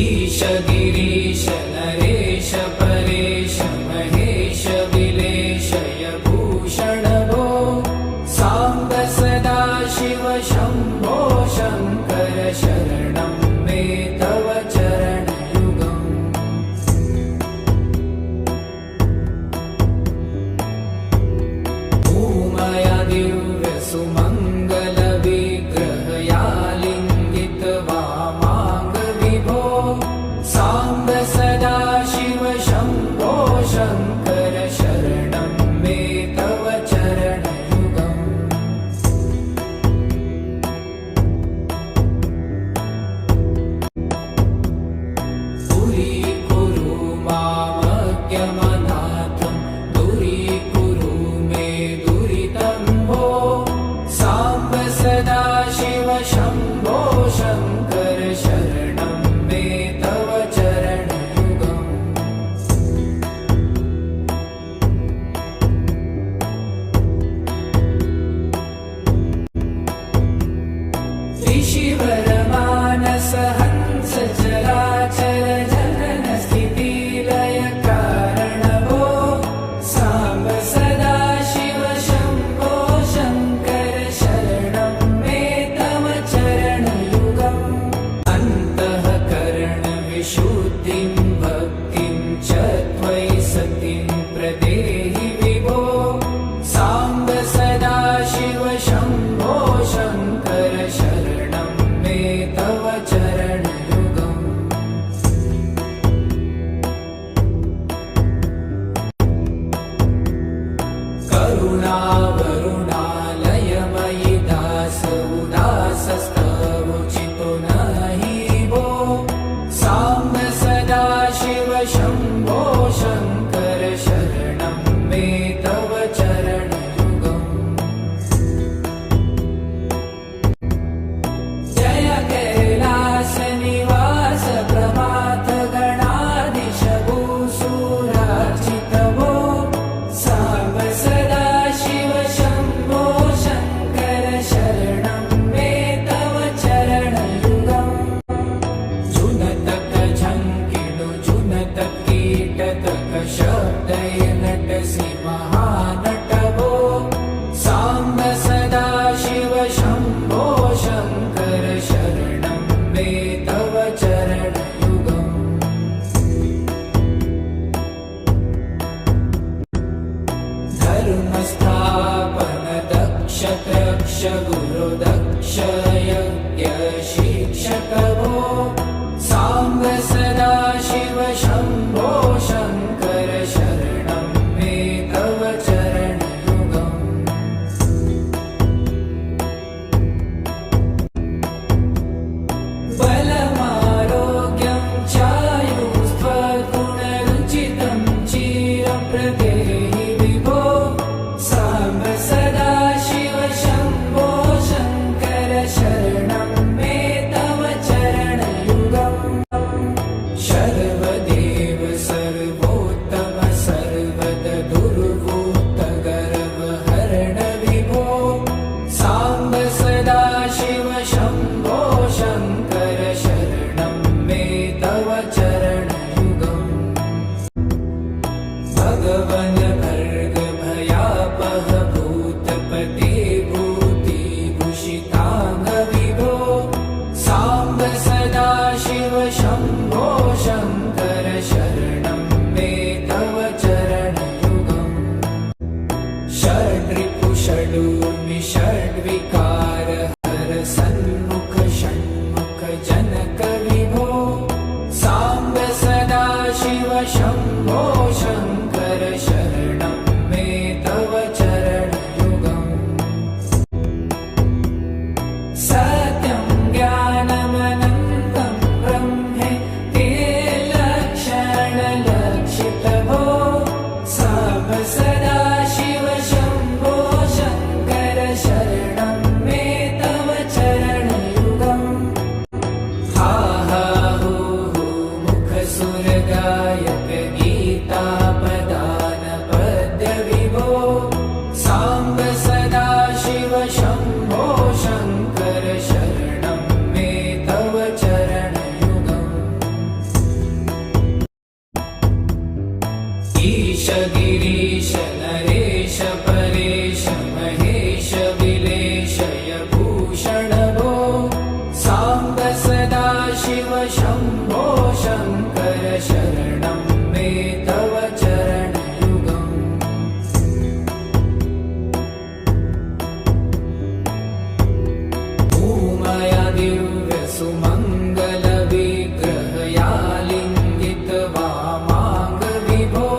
ईश गिरीश नरेश परेश महेश विलेशय भूषण भो साम्ब सदा शिव शम्भो शङ्कर शरणं मे तव चरणयुगम् भूमया दिव्य सुमङ्गल विग्रहया लिङ्गित वामाङ्ग विभो साम्ब सदा शिव शम्भो शङ्कर शरणं मे तव चरणयुगम् दूरीकुरु मामज्ञमनाथं दूरीकुरु मे दुरितं भो साम्ब सदा शिव शम्भो शङ्कर शरणं मे तव चरणयुगम् ऋषिवर मानस हंस चराचर जनन स्थिति लय कारण भो साम्ब सदा शिव शम्भो शङ्कर शरणं मे तव चरणयुगम् अन्तःकरण विशुद्धिं भक्तिं च त्वयि सतिं प्रदेहि विभो साम्ब सदा शिव शम्भो शङ्कर शरणं मे तव चरणयुगम् करुणावरुणालयमयि दास उदासस्तवोचितो नहि भो साम्ब सदा शिव शम्भो शङ्कर शरणं मे तव चरणयुगम् जय कैलासनिवास प्रमाथ गणाधीश भूसुरार्चित भो साम्ब सदा शिव शम्भो शङ्कर शरणं मे तव चरणयुगम् जुनतक झङ्किणु जुनत कीटतक शब्दय नटसि महानट भो साम्ब सदा शिव शम्भो शङ्कर शरणं मे तव चरणयुगम् धर्मस्थापन दक्ष त्रक्ष गुरु दक्ष यज्ञ शिक्षक भो साम्ब सदा शिव शम्भो शङ्कर शरणं मे तव चरणयुगम् बलमारोग्यं चायुस्त्वगुणरुचितं चिरप्रदेहि विभो साम्ब सदा शिव शम्भो शङ्कर शरणं मे तव चरणयुगम् सर्वदेव सर्वोत्तम सर्वद दुर्भूत गर्वहरण विभो साम्ब सदा शिव शम्भो शङ्कर शरणं मे तव चरणयुगम् भगवन् भर्ग भयापह भूतपते भूतिभूषिताङ्ग विभो साम्ब सदा शिव शम्भो शङ्कर शरणं मे तव चरणयुगम् षड्रिपु षडूर्मि षड्विकार हर सन्मुख षण्मुख जनक विभो साम्ब सदा शिव शम्भो शङ्कर शरणं मे तव चरणयुगम् सत्यं ज्ञानमनन्तं ब्रह्मे तेलय ईश गिरीश नरेश परेश महेश विलेशय भूषण भो साम्ब सदा शिव शम्भो शङ्कर शरणं मे तव चरणयुगम् भूमया दिव्यसुमङ्गलविग्रहयालिङ्गित वामाङ्ग विभो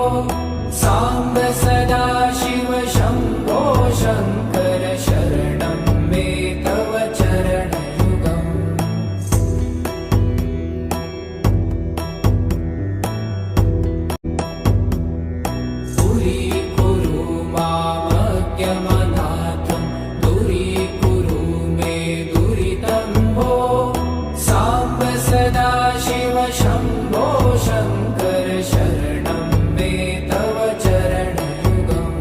साम्ब सदा शिव शम्भो शङ्कर शरणं मे तव चरणयुगम् दूरीकुरु मामज्ञमनाथं दूरीकुरु मे दुरितं भो साम्ब सदा शिव शम्भो शङ्कर शरणं मे तव चरणयुगम्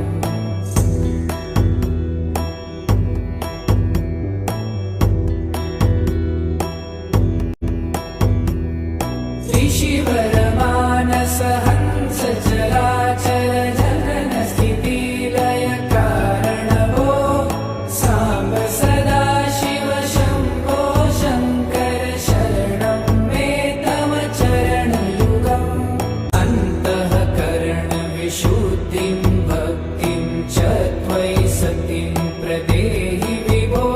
ऋषिवरमानस हंस चराचर जनन स्थितिलय कारण भो साम्ब सदा शिव शम्भो शङ्कर शरणं मे तव चरणयुगम् अन्तःकरण विशुद्धिं भक्तिं च त्वयि सतिं प्रदेहि विभो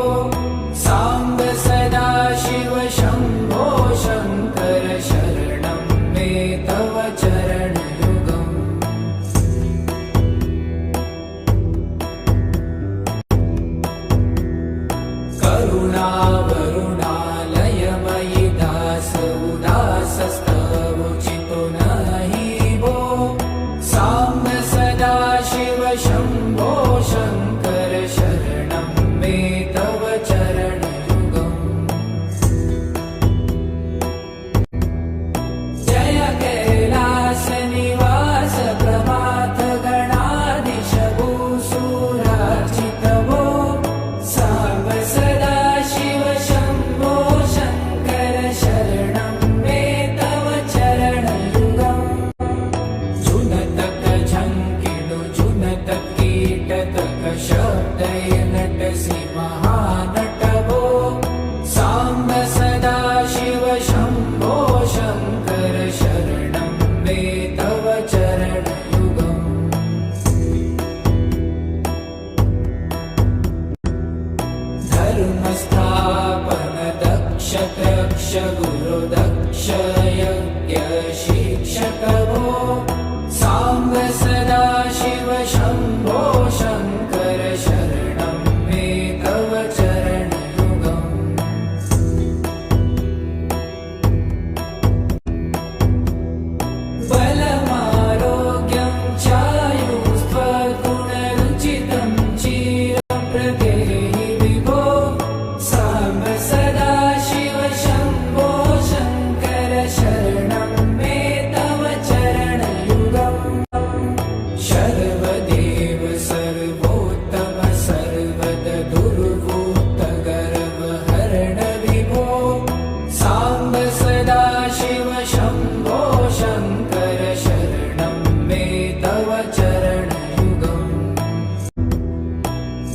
साम्ब सदा शिव शम्भो शङ्कर शरणं मे तव चरणयुगम् करुणावरुणालयमयि दास उदासस्तवोचितो नहि भो साम्ब सदा शिव शम्भो शङ्कर शरणं मे तव चरणयुगम् जय कैलास निवास प्रभात गणाधीश भूसुरार्चित भो साम्ब सदा शिव शम्भो शङ्कर शरणं मे तव चरणयुगम् जुनतक झङ्किणु जुनतक कीटतक शब्दय नटसि महानट भो साम्ब सदा शिव शम्भो शङ्कर शरणं मे तव चरणयुगम् धर्मस्थापन दक्ष त्रक्ष गुरु दक्ष यज्ञ शिक्षक भो साम्ब सदा शिव शम्भो शङ्कर शरणं मे तव चरणयुगम् बलमारोग्यं चायुस्त्वगुणरुचितं चिरं प्रदेहि विभो साम्ब सदा शिव शम्भो शङ्कर शरणं मे तव चरणयुगम् सर्वदेव सर्वोत्तम सर्वद दुर्भूत गर्वहरण विभो साम्ब सदा शिव शम्भो शङ्कर शरणं मे तव चरणयुगम्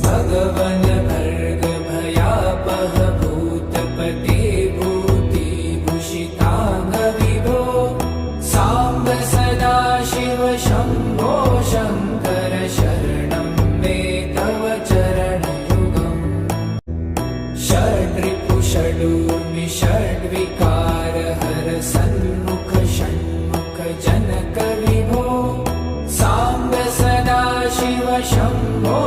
भगवन् भर्ग भयापह भूतपते भूतिभूषिताङ्ग विभो साम्ब सदा शिव शम्भो शङ्कर शरणं मे तव चरणयुगम् षड्रिपु षडूर्मि षड्विकार हर सन्मुख षण्मुख जनक विभो साम्ब सदा शिव शम्भो